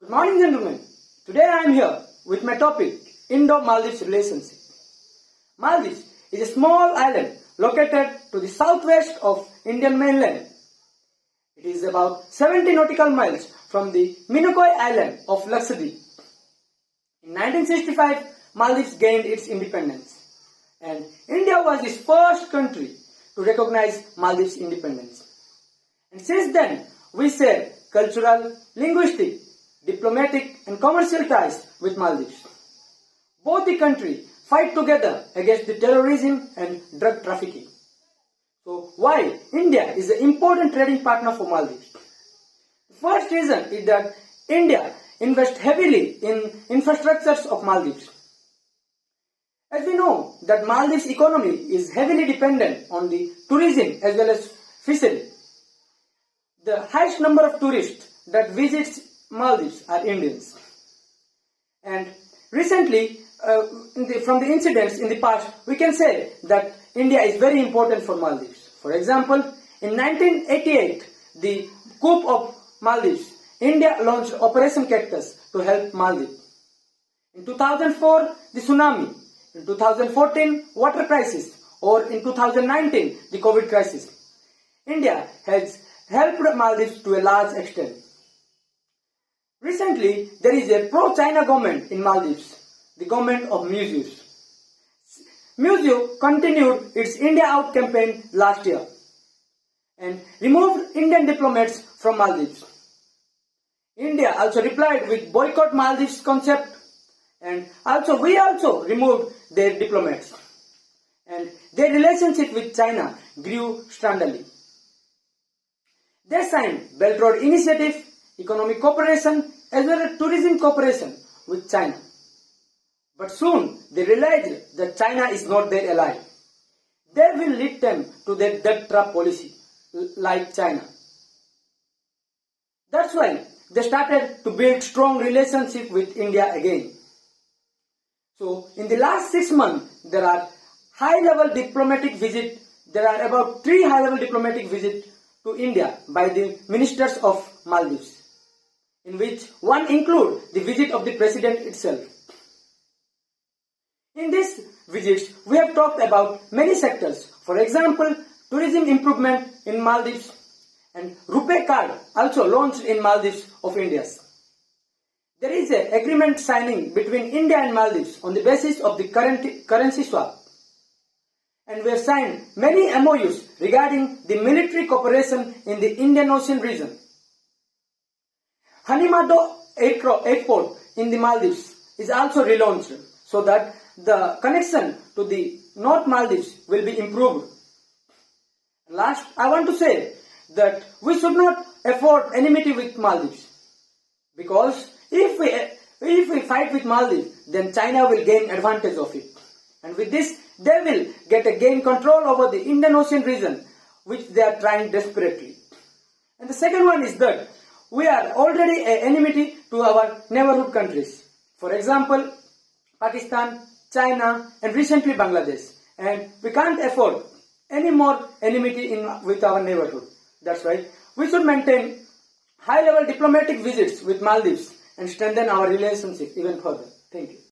Good morning, gentlemen. Today I am here with my topic, Indo-Maldives relationship. Maldives is a small island located to the southwest of Indian mainland. It is about 70 nautical miles from the Minicoy island of Ssb. In 1965, Maldives gained its independence, and India was the first country to recognize Maldives' independence. And since then, we share cultural, linguistic, diplomatic and commercial ties with Maldives. Both the countries fight together against the terrorism and drug trafficking. So why India is an important trading partner for Maldives? The first reason is that India invests heavily in infrastructures of Maldives. As we know that Maldives' economy is heavily dependent on the tourism as well as fishery. The highest number of tourists that visits Maldives are Indians. And recently, from the incidents in the past, we can say that India is very important for Maldives. For example, in 1988, the coup of Maldives, India launched Operation Cactus to help Maldives. In 2004, the tsunami. In 2014, water crisis. Or in 2019, the COVID crisis. India has helped Maldives to a large extent. Recently, there is a pro-China government in Maldives, the government of Museus. Museus continued its India Out campaign last year and removed Indian diplomats from Maldives. India also replied with boycott Maldives concept, and we also removed their diplomats. And their relationship with China grew strongly. They signed Belt Road Initiative, economic cooperation as well as tourism cooperation with China. But soon they realized that China is not their ally. They will lead them to their debt trap policy like China. That's why they started to build strong relationship with India again. So in the last 6 months there are high-level diplomatic visits. There are about 3 high-level diplomatic visits to India by the ministers of Maldives, in which one includes the visit of the president itself. In these visits, we have talked about many sectors. For example, tourism improvement in Maldives and Rupee card also launched in Maldives of India. There is an agreement signing between India and Maldives on the basis of the currency swap. And we have signed many MOUs regarding the military cooperation in the Indian Ocean region. Hanimado Airport in the Maldives is also relaunched so that the connection to the North Maldives will be improved. Last, I want to say that we should not afford enmity with Maldives, because if we fight with Maldives, then China will gain advantage of it. And with this, they will gain control over the Indian Ocean region, which they are trying desperately. And the second one is that we are already an enmity to our neighborhood countries. For example, Pakistan, China, and recently Bangladesh. And we can't afford any more enmity with our neighborhood. That's why we should maintain high-level diplomatic visits with Maldives and strengthen our relationship even further. Thank you.